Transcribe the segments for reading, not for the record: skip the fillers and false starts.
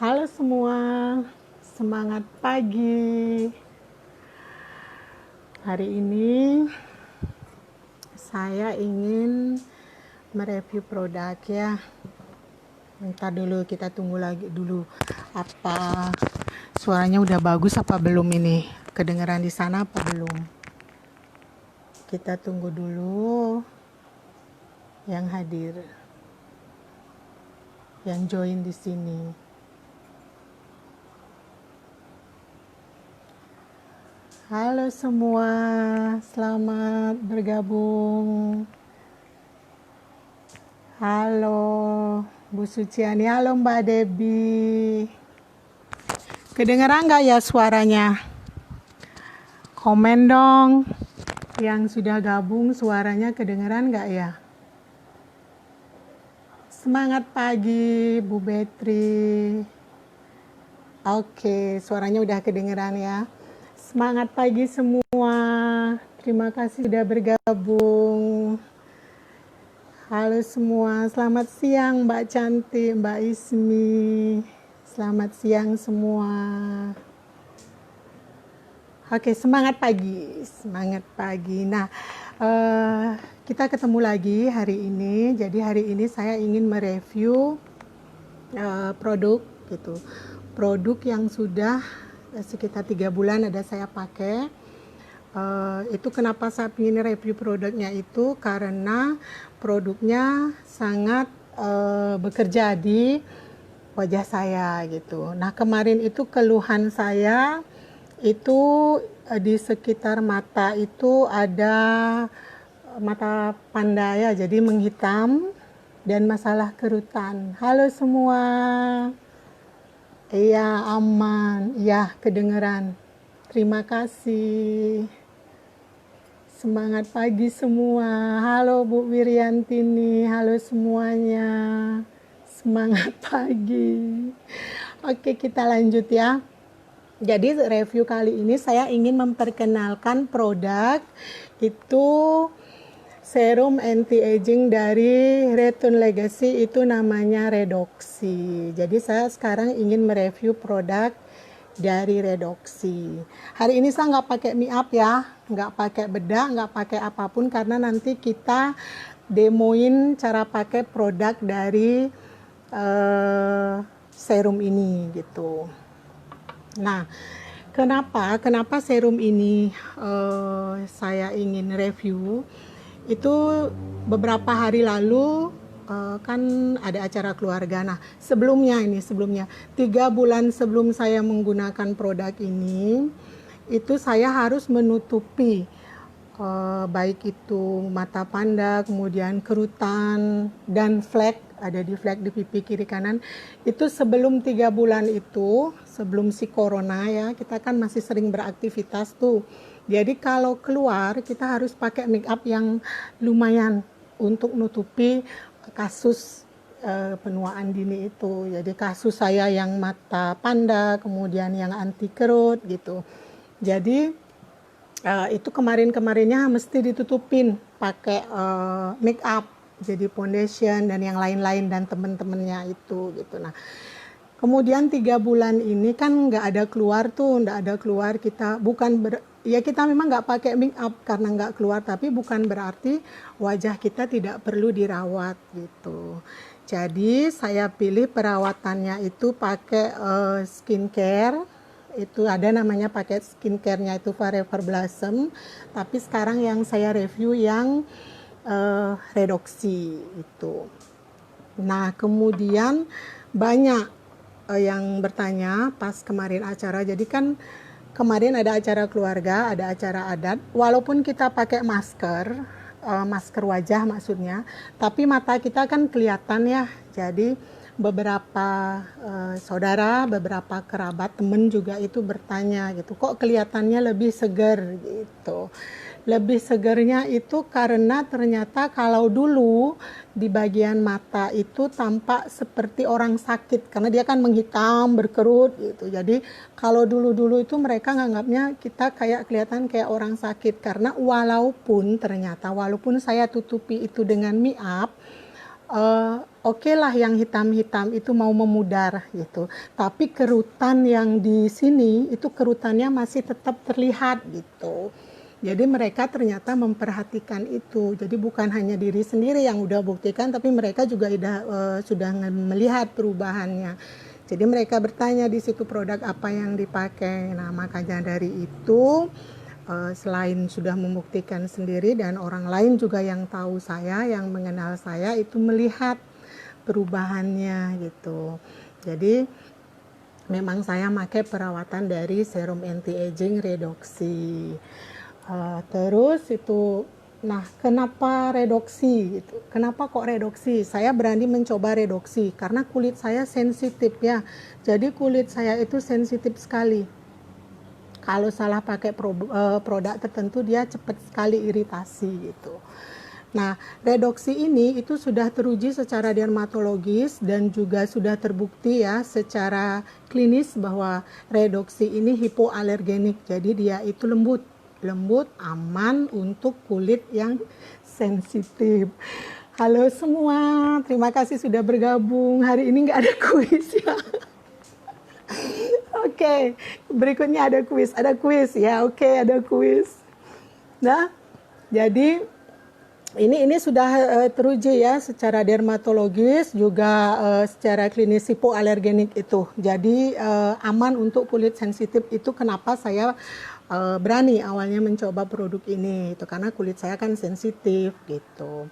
Halo semua, semangat pagi. Hari ini saya ingin mereview produk ya. Ntar dulu kita tunggu lagi dulu apa suaranya udah bagus apa belum ini? Kedengeran di sana apa belum? Kita tunggu dulu yang hadir, yang join di sini. Halo semua, selamat bergabung. Halo Bu Suciani, halo Mbak Debbie. Kedengeran nggak ya suaranya? Komen dong. Yang sudah gabung suaranya kedengeran nggak ya? Semangat pagi Bu Betri. Oke, suaranya udah kedengeran ya. Semangat pagi semua. Terima kasih sudah bergabung. Halo semua, selamat siang Mbak Cantik, Mbak Ismi. Selamat siang semua. Oke, semangat pagi, semangat pagi. Nah, kita ketemu lagi hari ini. Jadi hari ini saya ingin mereview produk gitu. Produk yang sudah sekitar 3 bulan ada saya pakai. Itu kenapa saya ingin review produknya itu karena produknya sangat bekerja di wajah saya gitu. Nah kemarin itu keluhan saya itu di sekitar mata itu ada mata panda ya, jadi menghitam dan masalah kerutan. Halo semua. Iya aman, ya kedengeran. Terima kasih. Semangat pagi semua. Halo Bu Wiryantini, halo semuanya. Semangat pagi. Oke, kita lanjut ya. Jadi review kali ini saya ingin memperkenalkan produk itu serum anti-aging dari Retin Legacy, itu namanya Redoxy. Jadi saya sekarang ingin mereview produk dari Redoxy. Hari ini saya nggak pakai make-up ya, nggak pakai bedak, nggak pakai apapun karena nanti kita demoin cara pakai produk dari serum ini gitu. Nah, kenapa serum ini saya ingin review? Itu beberapa hari lalu kan ada acara keluarga. Nah, sebelumnya 3 bulan sebelum saya menggunakan produk ini, itu saya harus menutupi baik itu mata panda, kemudian kerutan dan flek, ada di flek di pipi kiri kanan. Itu sebelum 3 bulan itu, sebelum si corona ya, kita kan masih sering beraktivitas tuh. Jadi kalau keluar kita harus pakai make up yang lumayan untuk nutupi kasus penuaan dini itu. Jadi kasus saya yang mata panda, kemudian yang anti kerut gitu. Jadi itu kemarinnya mesti ditutupin pakai make up, jadi foundation dan yang lain-lain dan temen-temennya itu gitu. Nah kemudian 3 bulan ini kan nggak ada keluar kita ya kita memang nggak pakai make up karena nggak keluar, tapi bukan berarti wajah kita tidak perlu dirawat gitu. Jadi saya pilih perawatannya itu pakai skincare. Itu ada namanya paket skincare-nya itu Forever Blossom, tapi sekarang yang saya review yang Redoxy itu. Nah kemudian banyak yang bertanya pas kemarin acara. Jadi kan kemarin ada acara keluarga, ada acara adat, walaupun kita pakai masker, masker wajah maksudnya, tapi mata kita kan kelihatan ya. Jadi beberapa saudara, beberapa kerabat, temen juga itu bertanya gitu, kok kelihatannya lebih segar gitu. Lebih segernya itu karena ternyata kalau dulu di bagian mata itu tampak seperti orang sakit karena dia kan menghitam, berkerut gitu. Jadi kalau dulu-dulu itu mereka nganggapnya kita kayak kelihatan kayak orang sakit karena walaupun saya tutupi itu dengan make up, oke lah yang hitam-hitam itu mau memudar gitu. Tapi kerutan yang di sini itu kerutannya masih tetap terlihat gitu. Jadi mereka ternyata memperhatikan itu. Jadi bukan hanya diri sendiri yang udah buktikan, tapi mereka juga sudah melihat perubahannya. Jadi mereka bertanya di situ produk apa yang dipakai. Nah makanya dari itu selain sudah membuktikan sendiri dan orang lain juga yang tahu saya, yang mengenal saya itu melihat perubahannya gitu. Jadi memang saya pakai perawatan dari serum anti-aging redoksi. Terus itu, nah kenapa redoksi gitu? Kenapa kok redoksi? Saya berani mencoba redoksi karena kulit saya sensitif ya. Jadi kulit saya itu sensitif sekali. Kalau salah pakai produk tertentu dia cepat sekali iritasi gitu. Nah, redoksi ini itu sudah teruji secara dermatologis dan juga sudah terbukti ya secara klinis bahwa redoksi ini hipoalergenik. Jadi dia itu lembut, aman untuk kulit yang sensitif. Halo semua, terima kasih sudah bergabung. Hari ini nggak ada kuis ya. Oke, berikutnya ada kuis ya. Oke, ada kuis. Nah, jadi ini sudah teruji ya secara dermatologis juga secara klinis hipoalergenik itu. Jadi aman untuk kulit sensitif. Itu kenapa saya berani awalnya mencoba produk ini itu karena kulit saya kan sensitif gitu.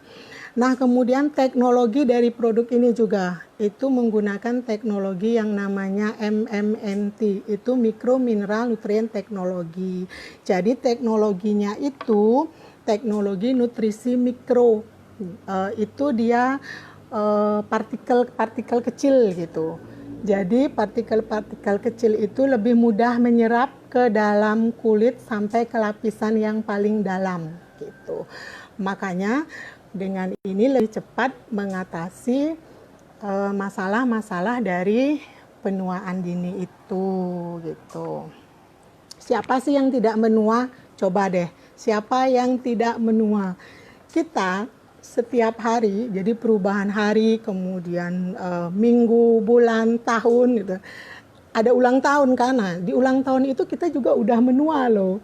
Nah, kemudian teknologi dari produk ini juga itu menggunakan teknologi yang namanya MMNT, itu Micro Mineral Nutrient Technology. Jadi teknologinya itu teknologi nutrisi mikro. Itu dia partikel-partikel kecil gitu. Jadi partikel-partikel kecil itu lebih mudah menyerap ke dalam kulit sampai ke lapisan yang paling dalam gitu. Makanya dengan ini lebih cepat mengatasi masalah-masalah dari penuaan dini itu gitu. Siapa sih yang tidak menua? Coba deh, siapa yang tidak menua? Kita setiap hari, jadi perubahan hari, kemudian minggu, bulan, tahun gitu. Ada ulang tahun karena di ulang tahun itu kita juga udah menua loh.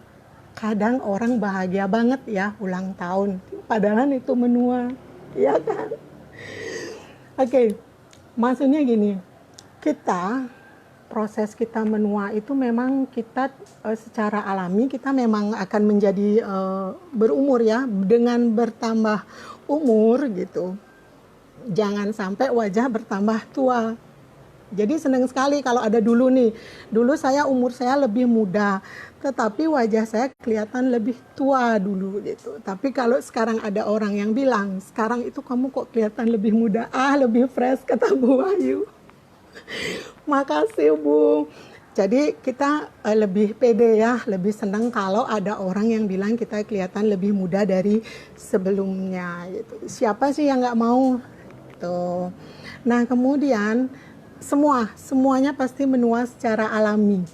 Kadang orang bahagia banget ya ulang tahun, padahal itu menua, ya kan? Oke, maksudnya gini, proses kita menua itu memang kita secara alami kita memang akan menjadi berumur ya, dengan bertambah umur gitu. Jangan sampai wajah bertambah tua. Jadi senang sekali kalau ada dulu umur saya lebih muda, tetapi wajah saya kelihatan lebih tua dulu gitu. Tapi kalau sekarang ada orang yang bilang, sekarang itu kamu kok kelihatan lebih muda, lebih fresh, kata Bu Wahyu. Makasih Bu. Jadi kita lebih pede ya, lebih senang kalau ada orang yang bilang kita kelihatan lebih muda dari sebelumnya gitu. Siapa sih yang nggak mau? Gitu. Nah kemudian semuanya pasti menua secara alami.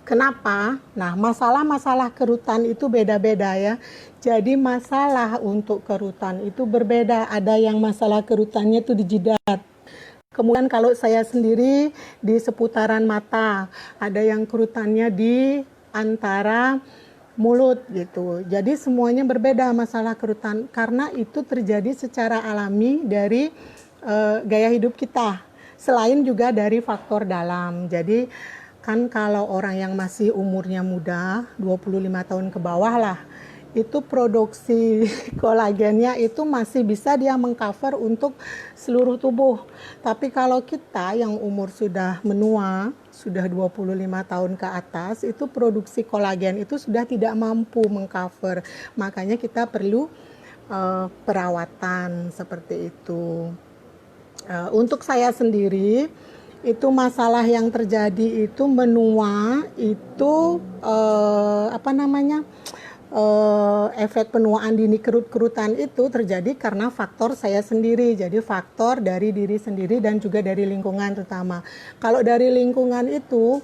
Kenapa? Nah, masalah-masalah kerutan itu beda-beda ya. Jadi masalah untuk kerutan itu berbeda. Ada yang masalah kerutannya itu di jidat. Kemudian kalau saya sendiri di seputaran mata, ada yang kerutannya di antara mulut gitu. Jadi semuanya berbeda masalah kerutan karena itu terjadi secara alami dari gaya hidup kita. Selain juga dari faktor dalam. Jadi kan kalau orang yang masih umurnya muda, 25 tahun ke bawah lah, itu produksi kolagennya itu masih bisa dia mengcover untuk seluruh tubuh. Tapi kalau kita yang umur sudah menua, sudah 25 tahun ke atas, itu produksi kolagen itu sudah tidak mampu mengcover. Makanya kita perlu perawatan seperti itu. Untuk saya sendiri itu masalah yang terjadi itu menua itu efek penuaan dini kerut-kerutan itu terjadi karena faktor saya sendiri. Jadi faktor dari diri sendiri dan juga dari lingkungan terutama. Kalau dari lingkungan itu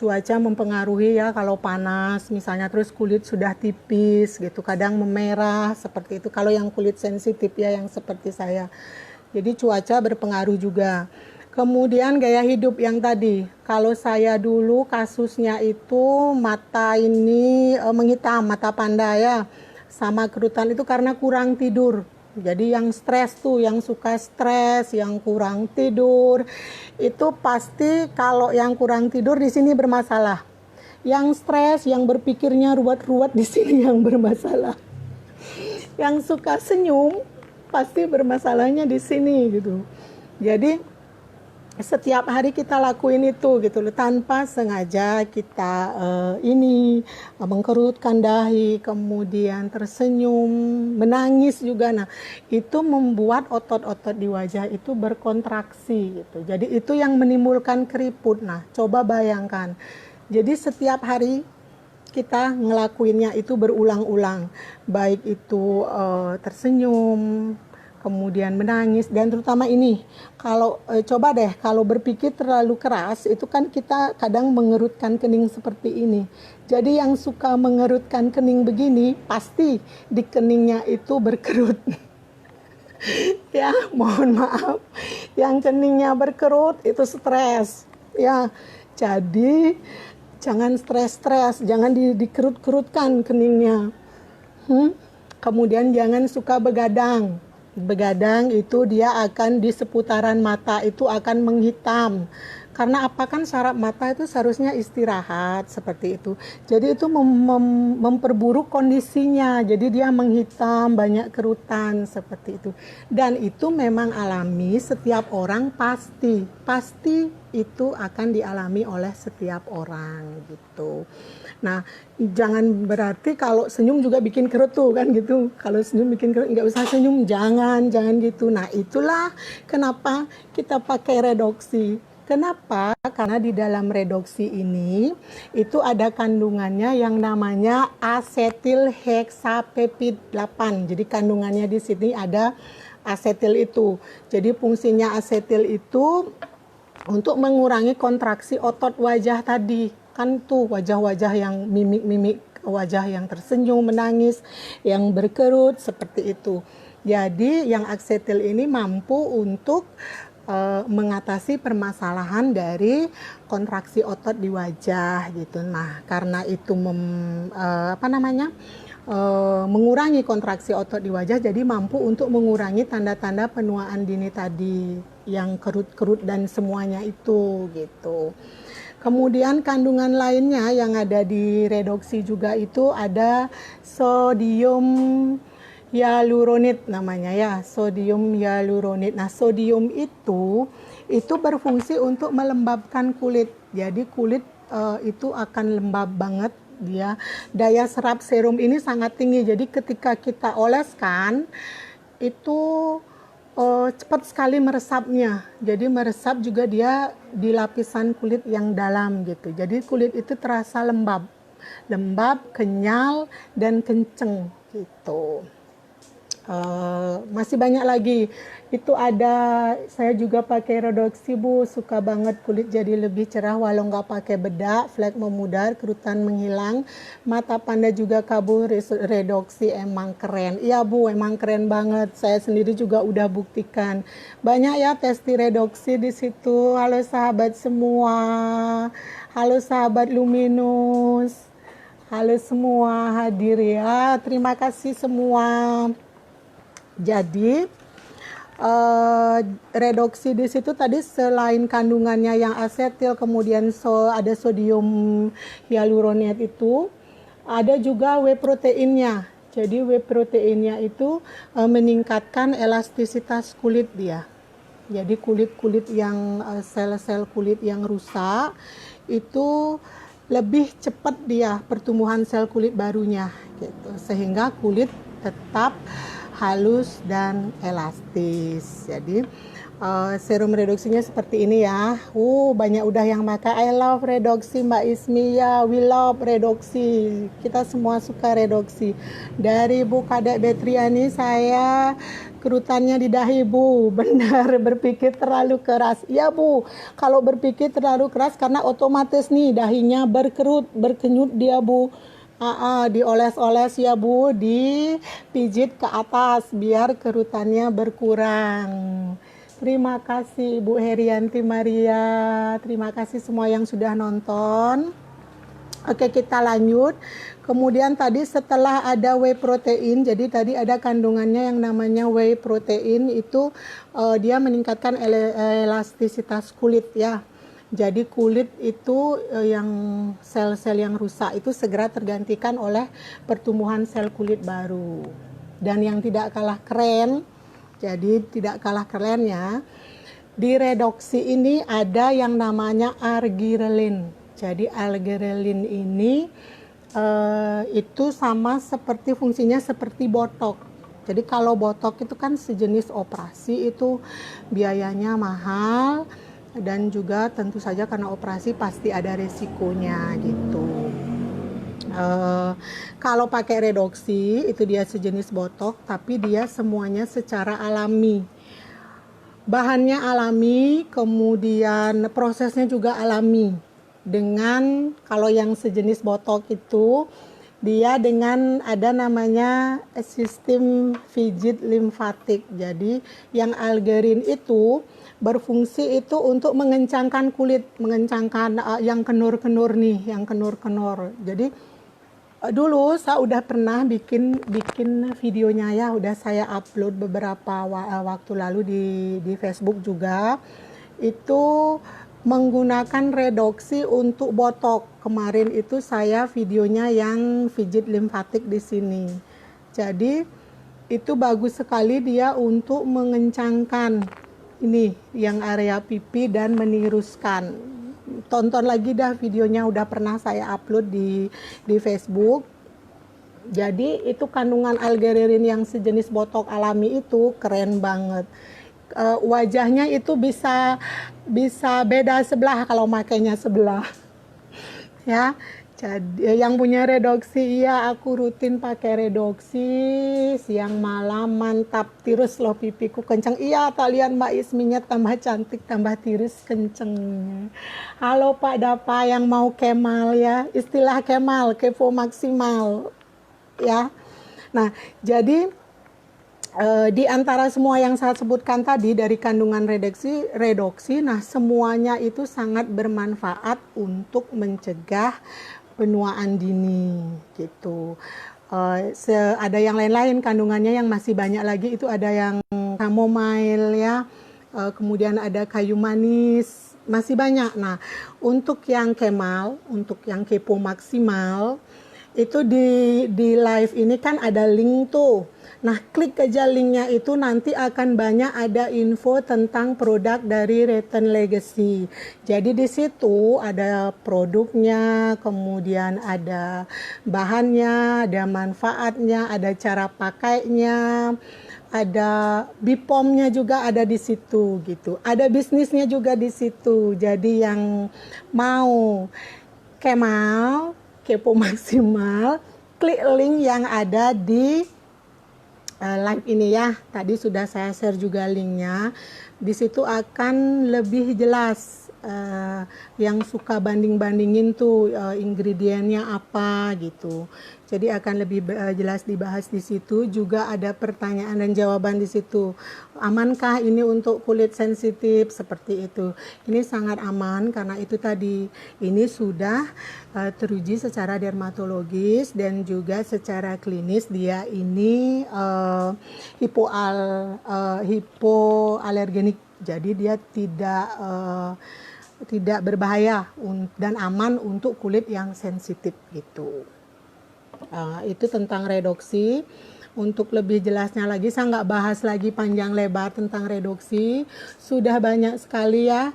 cuaca mempengaruhi ya, kalau panas misalnya terus kulit sudah tipis gitu, kadang memerah seperti itu kalau yang kulit sensitif ya yang seperti saya. Jadi cuaca berpengaruh juga. Kemudian gaya hidup yang tadi, kalau saya dulu kasusnya itu mata ini menghitam, mata panda ya, sama kerutan itu karena kurang tidur. Jadi yang stres tuh, yang suka stres, yang kurang tidur, itu pasti kalau yang kurang tidur di sini bermasalah. Yang stres, yang berpikirnya ruwet-ruwet di sini yang bermasalah. Yang suka senyum pasti bermasalahnya di sini gitu. Jadi setiap hari kita lakuin itu gitu loh, tanpa sengaja kita mengkerutkan dahi, kemudian tersenyum, menangis juga. Nah, itu membuat otot-otot di wajah itu berkontraksi gitu. Jadi itu yang menimbulkan keriput. Nah, coba bayangkan. Jadi setiap hari kita ngelakuinnya itu berulang-ulang, baik itu tersenyum, kemudian menangis, dan terutama ini kalau coba deh kalau berpikir terlalu keras itu kan kita kadang mengerutkan kening seperti ini. Jadi yang suka mengerutkan kening begini pasti di keningnya itu berkerut. Ya, mohon maaf, yang keningnya berkerut itu stres ya. Jadi jangan stres-stres, jangan dikerut-kerutkan keningnya. Kemudian jangan suka begadang. Begadang itu dia akan di seputaran mata itu akan menghitam. Karena apa, kan saraf mata itu seharusnya istirahat seperti itu. Jadi itu memperburuk kondisinya. Jadi dia menghitam, banyak kerutan seperti itu. Dan itu memang alami, setiap orang pasti itu akan dialami oleh setiap orang gitu. Nah, jangan berarti kalau senyum juga bikin kerut tuh kan gitu. Kalau senyum bikin kerut, nggak usah senyum, jangan gitu. Nah, itulah kenapa kita pakai redoksi. Kenapa? Karena di dalam redoksi ini itu ada kandungannya yang namanya asetil heksapeptid 8. Jadi kandungannya di sini ada asetil itu. Jadi fungsinya asetil itu untuk mengurangi kontraksi otot wajah tadi. Kan tuh wajah-wajah yang mimik-mimik wajah yang tersenyum, menangis, yang berkerut seperti itu. Jadi yang asetil ini mampu untuk mengatasi permasalahan dari kontraksi otot di wajah gitu. Nah, karena itu mengurangi kontraksi otot di wajah, jadi mampu untuk mengurangi tanda-tanda penuaan dini tadi, yang kerut-kerut dan semuanya itu gitu. Kemudian kandungan lainnya yang ada di redoksi juga itu ada sodium hyaluronit namanya ya, sodium hyaluronit. Nah, sodium itu berfungsi untuk melembabkan kulit. Jadi kulit itu akan lembab banget dia. Daya serap serum ini sangat tinggi. Jadi ketika kita oleskan itu cepat sekali meresapnya. Jadi meresap juga dia di lapisan kulit yang dalam gitu. Jadi kulit itu terasa lembab, kenyal dan kenceng gitu. Masih banyak lagi. Itu ada, saya juga pakai redoksi Bu, suka banget kulit jadi lebih cerah walau nggak pakai bedak, flek memudar, kerutan menghilang, mata panda juga kabur. Redoksi emang keren. Iya Bu, emang keren banget. Saya sendiri juga udah buktikan. Banyak ya testi redoksi di situ. Halo sahabat semua, halo sahabat Luminous, halo semua hadir ya. Terima kasih semua. Jadi redoksi di situ tadi selain kandungannya yang asetil, kemudian ada sodium hyaluronat itu, ada juga whey proteinnya. Jadi whey proteinnya itu meningkatkan elastisitas kulit dia. Jadi kulit-kulit yang sel-sel kulit yang rusak itu lebih cepat dia pertumbuhan sel kulit barunya gitu, sehingga kulit tetap halus dan elastis. Jadi Serum redoksinya seperti ini ya. Banyak udah yang pakai. I love redoksi Mbak Ismi ya. We love redoksi. Kita semua suka redoksi. Dari Bu Kadek Betriani, saya kerutannya di dahi Bu. Benar, berpikir terlalu keras. Ya Bu, kalau berpikir terlalu keras karena otomatis nih dahinya berkerut, berkenyut dia Bu. Dioles-oles ya Bu, dipijit ke atas biar kerutannya berkurang. Terima kasih Ibu Herianti Maria. Terima kasih semua yang sudah nonton. Oke, kita lanjut. Kemudian tadi setelah ada whey protein, jadi tadi ada kandungannya yang namanya whey protein, itu dia meningkatkan elastisitas kulit ya. Jadi kulit itu yang sel-sel yang rusak itu segera tergantikan oleh pertumbuhan sel kulit baru. Dan yang tidak kalah keren, jadi tidak kalah kerennya, di redoksi ini ada yang namanya arginine. Jadi arginine ini itu sama seperti fungsinya seperti botok. Jadi kalau botok itu kan sejenis operasi, itu biayanya mahal dan juga tentu saja karena operasi pasti ada resikonya gitu. Kalau pakai redoksi itu dia sejenis botok, tapi dia semuanya secara alami. Bahannya alami, kemudian prosesnya juga alami. Dengan kalau yang sejenis botok itu dia dengan ada namanya sistem pijit limfatik. Jadi yang algerin itu berfungsi itu untuk mengencangkan kulit, mengencangkan yang kenur-kenur nih, yang kenur-kenur. Jadi dulu saya udah pernah bikin videonya ya, udah saya upload beberapa waktu lalu di Facebook juga. Itu menggunakan redoksi untuk botok. Kemarin itu saya videonya yang pijit limfatik di sini. Jadi itu bagus sekali dia untuk mengencangkan ini yang area pipi dan meniruskan. Tonton lagi dah videonya, udah pernah saya upload di Facebook. Jadi itu kandungan algerin yang sejenis botok alami itu keren banget. Wajahnya itu bisa beda sebelah kalau makainya sebelah. Ya. Jadi yang punya redoksi, iya aku rutin pakai redoksi siang malam, mantap, tirus loh pipiku kenceng. Iya, tak lihat Mbak Isminya tambah cantik, tambah tirus kenceng. Halo Pak Dapa yang mau kemal ya, istilah kemal, kepo maksimal ya. Nah, jadi di antara semua yang saya sebutkan tadi dari kandungan redoksi, nah semuanya itu sangat bermanfaat untuk mencegah penuaan dini gitu. Ada yang lain-lain kandungannya yang masih banyak lagi, itu ada yang chamomile ya, kemudian ada kayu manis, masih banyak. Nah, untuk yang kemal, untuk yang kepo maksimal, itu di live ini kan ada link tuh. Nah, klik aja linknya itu, nanti akan banyak ada info tentang produk dari Return Legacy. Jadi di situ ada produknya, kemudian ada bahannya, ada manfaatnya, ada cara pakainya, ada BPOM-nya juga ada di situ gitu. Ada bisnisnya juga di situ. Jadi yang mau kemal, kepo maksimal, klik link yang ada di live ini ya. Tadi sudah saya share juga linknya. Di situ akan lebih jelas yang suka banding-bandingin tuh ingredientnya apa gitu. Jadi akan lebih jelas dibahas di situ. Juga ada pertanyaan dan jawaban di situ. Amankah ini untuk kulit sensitif seperti itu? Ini sangat aman karena itu tadi ini sudah teruji secara dermatologis dan juga secara klinis dia ini hipoalergenik. Jadi dia tidak berbahaya dan aman untuk kulit yang sensitif gitu. Itu tentang redoksi. Untuk lebih jelasnya lagi, saya nggak bahas lagi panjang lebar tentang redoksi. Sudah banyak sekali ya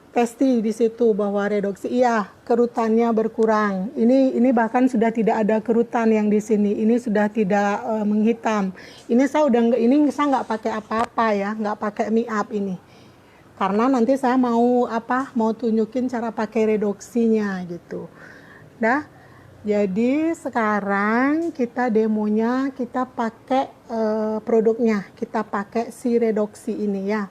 testi di situ bahwa redoksi, iya, kerutannya berkurang. Ini bahkan sudah tidak ada kerutan yang di sini. Ini sudah tidak menghitam. Ini saya nggak pakai apa-apa ya, nggak pakai mie up ini. Karena nanti saya mau tunjukin cara pakai redoksinya gitu. Dah. Jadi sekarang kita demonya kita pakai produknya, kita pakai si redoksi ini ya.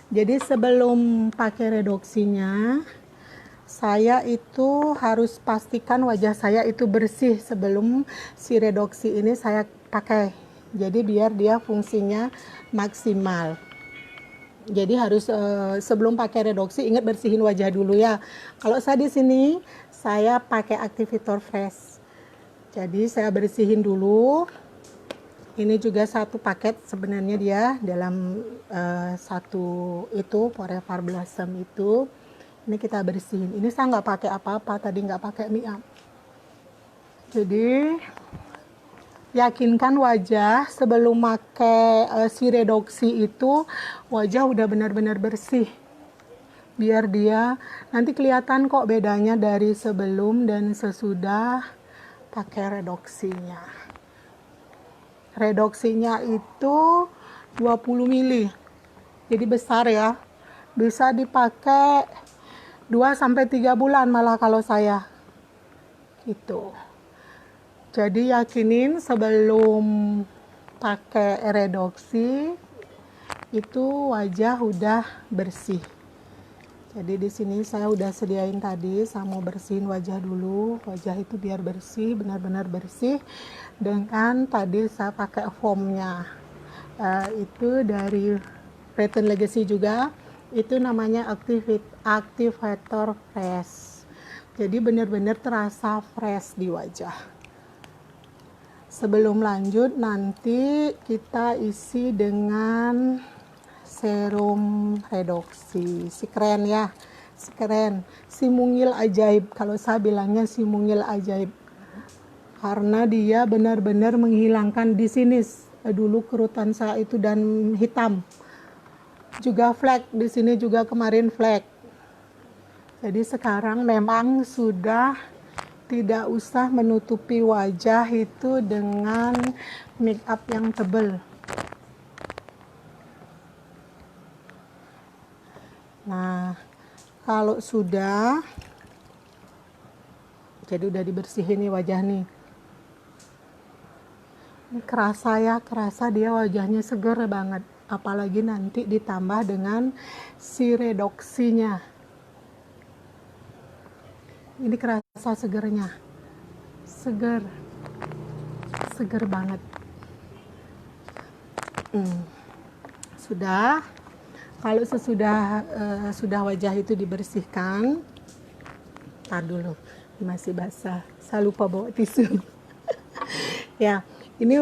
Jadi sebelum pakai redoksinya, saya itu harus pastikan wajah saya itu bersih sebelum si redoksi ini saya pakai. Jadi biar dia fungsinya maksimal. Jadi harus sebelum pakai redoksi ingat bersihin wajah dulu ya. Kalau saya di sini saya pakai Activator Fresh. Jadi saya bersihin dulu. Ini juga satu paket sebenarnya dia dalam satu itu Forever Blossom itu. Ini kita bersihin. Ini saya nggak pakai apa-apa, tadi nggak pakai mie up. Jadi yakinkan wajah sebelum pakai si redoksi itu wajah udah benar-benar bersih. Biar dia nanti kelihatan kok bedanya dari sebelum dan sesudah pakai redoksinya. Redoksinya itu 20 mili. Jadi besar ya. Bisa dipakai 2-3 bulan malah kalau saya. Gitu. Jadi yakinin sebelum pakai redoksi itu wajah udah bersih. Jadi di sini saya udah sediain tadi, saya mau bersihin wajah dulu. Wajah itu biar bersih, benar-benar bersih. Dengan tadi saya pakai foamnya. Itu dari Retin Legacy juga. Itu namanya Activator Fresh. Jadi benar-benar terasa fresh di wajah. Sebelum lanjut nanti kita isi dengan serum redoksi. Si keren ya, si keren. Si mungil ajaib, kalau saya bilangnya si mungil ajaib. Karena dia benar-benar menghilangkan di sini dulu kerutan saya itu dan hitam. Juga flek, di sini juga kemarin flek. Jadi sekarang memang sudah tidak usah menutupi wajah itu dengan make up yang tebal. Nah, kalau sudah, jadi udah dibersihin nih wajah nih. Ini kerasa ya, kerasa dia wajahnya seger banget. Apalagi nanti ditambah dengan si redoksinya. Ini kerasa segernya. Seger banget. Sudah. Kalau sudah wajah itu dibersihkan, tar dulu, masih basah. Saya lupa bawa tisu. Ya, ini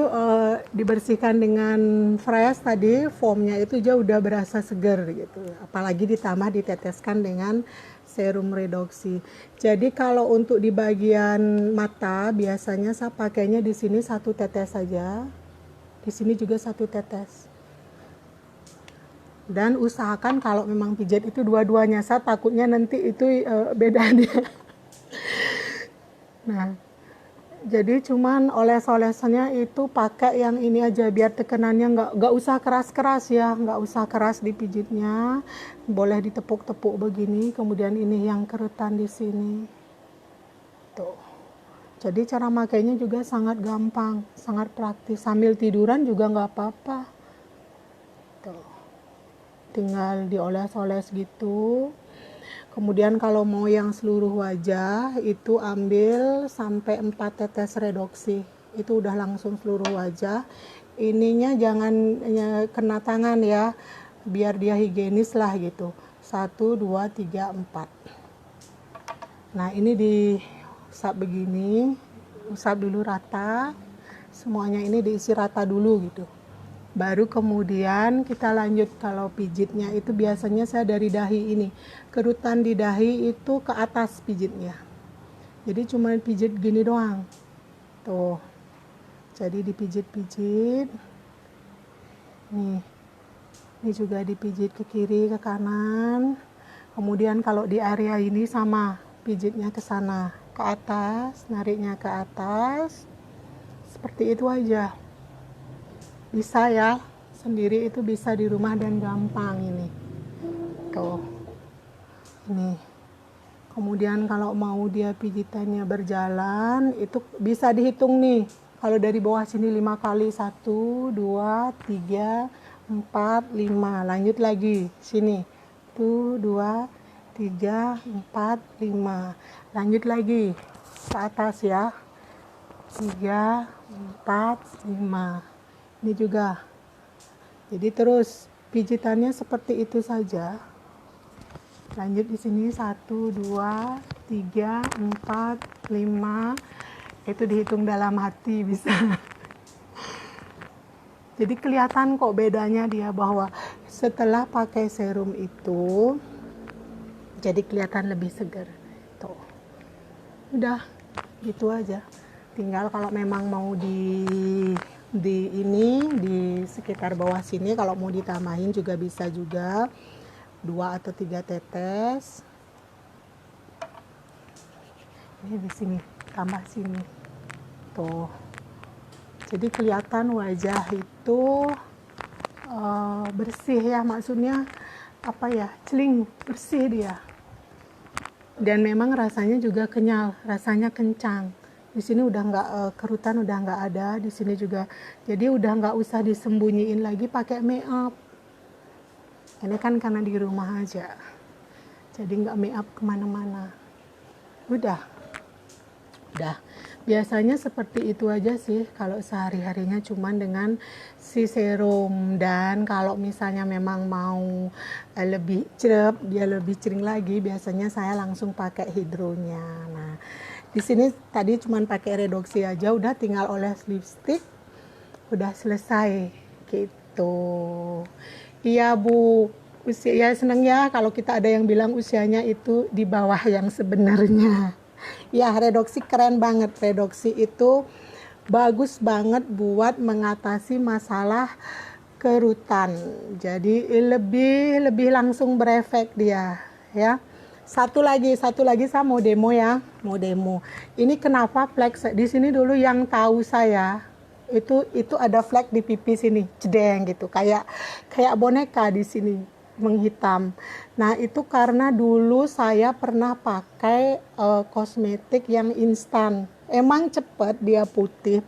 dibersihkan dengan fresh tadi, foamnya itu udah berasa seger gitu. Apalagi ditambah diteteskan dengan serum redoksi. Jadi kalau untuk di bagian mata biasanya saya pakainya di sini 1 tetes saja. Di sini juga 1 tetes. Dan usahakan kalau memang pijat itu dua-duanya, saya takutnya nanti itu beda dia. Nah, jadi cuman oles-olesannya itu pakai yang ini aja biar tekanannya nggak usah keras-keras ya, nggak usah keras dipijitnya, boleh ditepuk-tepuk begini. Kemudian ini yang kerutan di sini, tuh. Jadi cara makainya juga sangat gampang, sangat praktis. Sambil tiduran juga nggak apa-apa. Tuh. Tinggal dioles-oles gitu. Kemudian kalau mau yang seluruh wajah itu ambil sampai 4 tetes redoksi. Itu udah langsung seluruh wajah. Ininya jangan kena tangan ya, biar dia higienis lah gitu. 1, 2, 3, 4. Nah ini diusap begini, usap dulu rata. Semuanya ini diisi rata dulu gitu. Baru kemudian kita lanjut. Kalau pijitnya itu biasanya saya dari dahi ini. Kerutan di dahi itu ke atas pijitnya. Jadi cuma pijit gini doang. Tuh. Jadi dipijit-pijit. Nih. Ini juga dipijit ke kiri, ke kanan. Kemudian kalau di area ini sama, pijitnya ke sana, ke atas, nariknya ke atas. Seperti itu aja. Bisa ya, sendiri itu bisa di rumah dan gampang ini. Tuh. Ini. Kemudian kalau mau dia pijitannya berjalan, itu bisa dihitung nih. Kalau dari bawah sini 5 kali, 1, 2, 3, 4, 5. Lanjut lagi, sini. 1, 2, 3, 4, 5. Lanjut lagi, ke atas ya. 3, 4, 5. Ini juga. Jadi terus, pijitannya seperti itu saja. Lanjut di sini 1, 2, 3, 4, 5. Itu dihitung dalam hati bisa. Jadi kelihatan kok bedanya dia bahwa setelah pakai serum itu jadi kelihatan lebih segar. Tuh. Udah gitu aja. Tinggal kalau memang mau di sekitar bawah sini kalau mau ditambahin juga bisa juga. 2 atau 3 tetes. Ini di sini, tambah sini. Tuh. Jadi kelihatan wajah itu bersih ya, maksudnya apa ya? Celing, bersih dia. Dan memang rasanya juga kenyal, rasanya kencang. Di sini udah nggak kerutan, udah nggak ada. Di sini juga, jadi udah nggak usah disembunyiin lagi pakai make up. Ini kan karena di rumah aja, jadi nggak make up kemana-mana. Udah. Biasanya seperti itu aja sih kalau sehari-harinya cuman dengan si serum. Dan kalau misalnya memang mau lebih cerep, dia lebih cering lagi, biasanya saya langsung pakai hidronya. Nah, di sini tadi cuman pakai redoksi aja, udah tinggal oles lipstick, udah selesai gitu. Iya Bu, ya seneng ya kalau kita ada yang bilang usianya itu di bawah yang sebenarnya. Ya, redoksi keren banget. Redoksi itu bagus banget buat mengatasi masalah kerutan. Jadi lebih langsung berefek dia, ya. Satu lagi saya mau demo ya, mau demo. Ini kenapa flek di sini dulu yang tahu saya itu ada flek di pipi sini, jedeng gitu, kayak boneka di sini menghitam. Nah, itu karena dulu saya pernah pakai kosmetik yang instan. Emang cepet dia putih,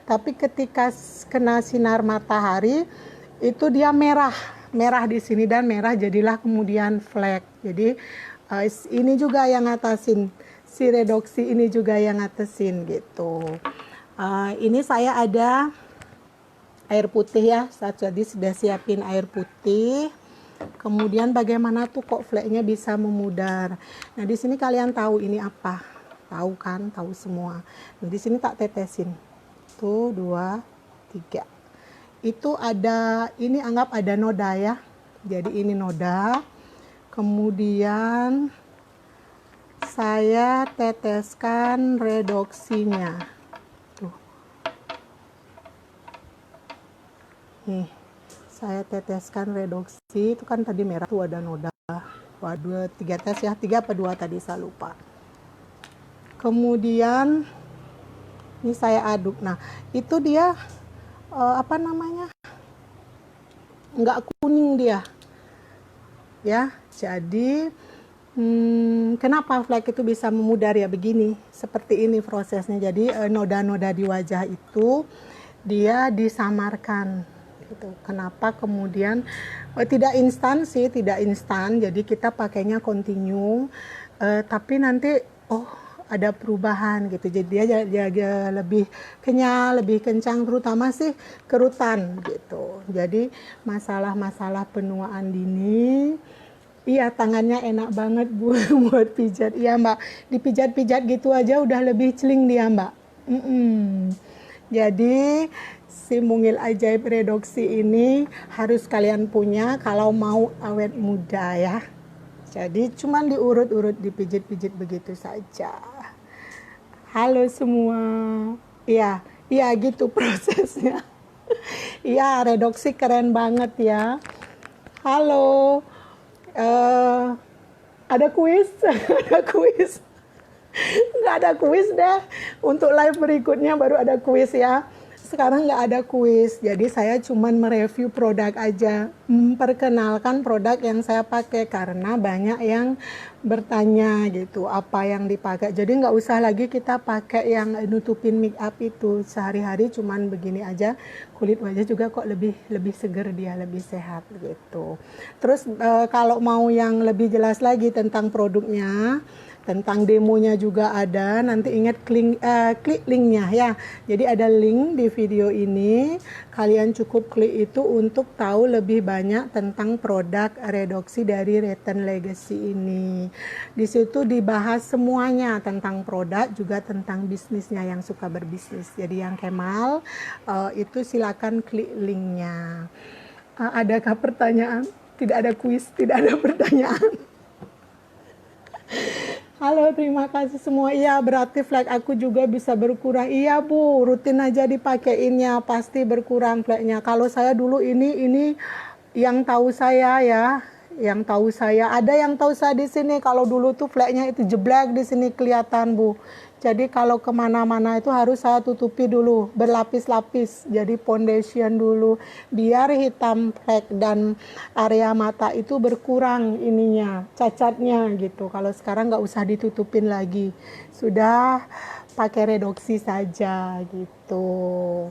tapi ketika kena sinar matahari itu dia merah di sini, dan merah jadilah kemudian flek. Jadi ini juga yang ngatasin, si redoksi ini juga yang ngatasin gitu. Ini saya ada air putih ya, saya tadi sudah siapin air putih. Kemudian bagaimana tuh kok fleknya bisa memudar. Nah, di sini kalian tahu ini apa? Tahu kan? Tahu semua. Nah, di sini tak tetesin. Tuh, 2, 3. Itu ada, ini anggap ada noda ya. Jadi ini noda. Kemudian saya teteskan redoksinya. Tuh. Nih. Saya teteskan redoksi, itu kan tadi merah tuh ada noda. 2, 3 tes ya, 3 apa 2 tadi saya lupa. Kemudian ini saya aduk. Nah, itu dia apa namanya? Nggak kuning dia. Ya, jadi kenapa flek itu bisa memudar ya begini? Seperti ini prosesnya. Jadi noda-noda di wajah itu dia disamarkan. Gitu. Kenapa kemudian tidak instan sih, tidak instan, jadi kita pakainya continue, tapi nanti ada perubahan gitu, jadi dia lebih kenyal, lebih kencang, terutama sih kerutan gitu. Jadi masalah penuaan dini, iya tangannya enak banget buat pijat, iya Mbak, dipijat-pijat gitu aja udah lebih celing dia Mbak. Jadi si mungil ajaib redoksi ini harus kalian punya kalau mau awet muda ya. Jadi cuman diurut-urut, dipijit-pijit begitu saja. Halo semua. Iya gitu prosesnya. Iya, redoksi keren banget ya. Halo. Ada kuis, ada kuis. Nggak ada kuis deh. Untuk live berikutnya baru ada kuis ya. Sekarang nggak ada kuis, jadi saya cuman mereview produk aja, memperkenalkan produk yang saya pakai karena banyak yang bertanya gitu apa yang dipakai. Jadi nggak usah lagi kita pakai yang nutupin make up itu, sehari-hari cuman begini aja, kulit wajah juga kok lebih seger dia, lebih sehat gitu. Terus kalau mau yang lebih jelas lagi tentang produknya, tentang demonya juga ada, nanti ingat klik linknya ya. Jadi ada link di video ini, kalian cukup klik itu untuk tahu lebih banyak tentang produk redoksi dari Retin Legacy ini. Di situ dibahas semuanya tentang produk, juga tentang bisnisnya yang suka berbisnis. Jadi yang Kemal itu silakan klik linknya. Adakah pertanyaan? Tidak ada kuis, tidak ada pertanyaan. Halo, terima kasih semua. Iya, berarti flek aku juga bisa berkurang. Iya, Bu, rutin aja dipakeinnya, pasti berkurang fleknya. Kalau saya dulu ini yang tahu saya ya, yang tahu saya. Ada yang tahu saya di sini, kalau dulu tuh fleknya itu jeblek di sini kelihatan, Bu. Jadi kalau kemana-mana itu harus saya tutupi dulu, berlapis-lapis. Jadi foundation dulu, biar hitam flek dan area mata itu berkurang ininya, cacatnya gitu. Kalau sekarang nggak usah ditutupin lagi, sudah pakai redoksi saja gitu.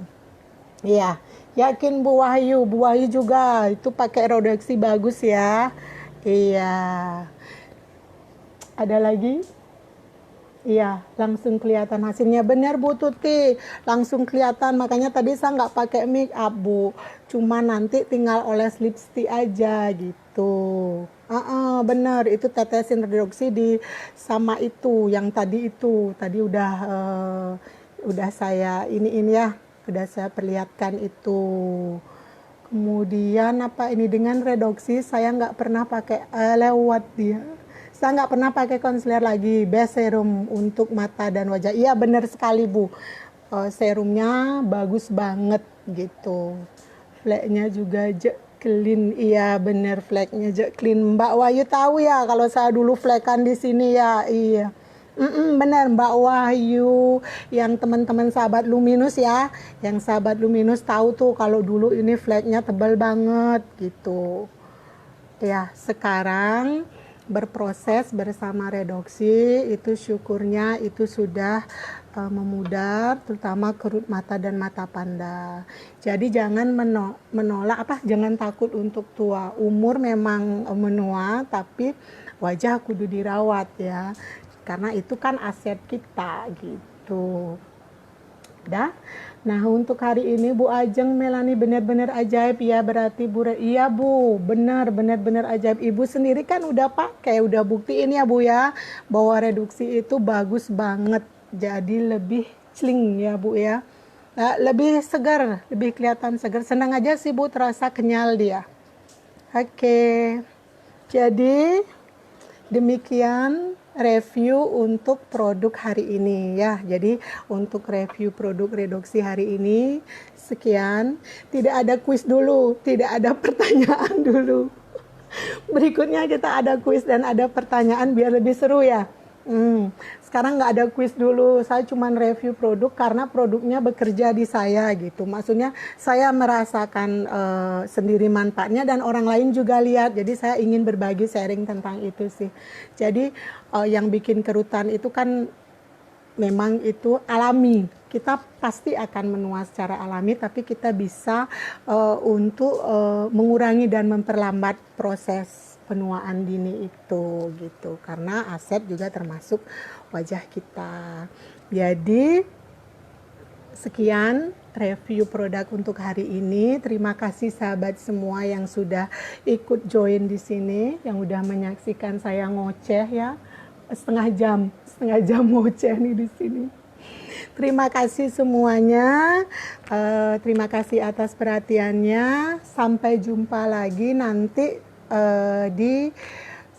Iya, yakin Bu Wahyu juga itu pakai redoksi bagus ya. Iya. Ada lagi? Iya, langsung kelihatan hasilnya. Benar Bu Tuti, langsung kelihatan. Makanya tadi saya nggak pakai make up Bu, cuma nanti tinggal oles lipstick aja gitu. Benar, itu tetesin redoksi di sama itu, yang tadi itu. Tadi udah saya ini ya, udah saya perlihatkan itu. Kemudian apa ini, dengan redoksi saya nggak pernah pakai lewat dia. Saya nggak pernah pakai concealer lagi, best serum untuk mata dan wajah. Iya benar sekali Bu, serumnya bagus banget gitu. Fleknya juga clean, iya benar fleknya clean. Mbak Wahyu tahu ya kalau saya dulu flekan di sini ya, iya. Benar Mbak Wahyu, yang teman-teman sahabat Luminous ya, yang sahabat Luminous tahu tuh kalau dulu ini fleknya tebal banget gitu. Ya sekarang berproses bersama redoksi itu syukurnya itu sudah memudar, terutama kerut mata dan mata panda. Jadi jangan menolak jangan takut untuk tua. Umur memang menua, tapi wajah kudu dirawat ya, karena itu kan aset kita gitu. Dah. Nah untuk hari ini Bu Ajeng Melani benar-benar ajaib ya, berarti Bu. Iya Bu, benar-benar ajaib. Ibu sendiri kan udah pakai, udah buktiin ya Bu ya, bahwa reduksi itu bagus banget. Jadi lebih cling ya Bu ya, lebih segar, lebih kelihatan segar. Senang aja sih Bu, terasa kenyal dia. Oke, jadi demikian review untuk produk hari ini ya. Jadi untuk review produk redoksi hari ini sekian. Tidak ada kuis dulu, tidak ada pertanyaan dulu. Berikutnya kita ada kuis dan ada pertanyaan biar lebih seru ya. Sekarang nggak ada kuis dulu, saya cuma review produk karena produknya bekerja di saya gitu. Maksudnya saya merasakan sendiri manfaatnya dan orang lain juga lihat. Jadi saya ingin berbagi sharing tentang itu sih. Jadi yang bikin kerutan itu kan memang itu alami. Kita pasti akan menua secara alami, tapi kita bisa untuk mengurangi dan memperlambat proses penuaan dini itu gitu, karena aset juga termasuk wajah kita. Jadi sekian review produk untuk hari ini. Terima kasih sahabat semua yang sudah ikut join di sini, yang udah menyaksikan saya ngoceh ya, setengah jam ngoceh nih di sini. Terima kasih semuanya, terima kasih atas perhatiannya. Sampai jumpa lagi nanti di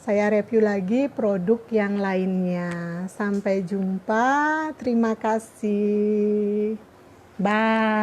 saya review lagi produk yang lainnya. Sampai jumpa, terima kasih, bye.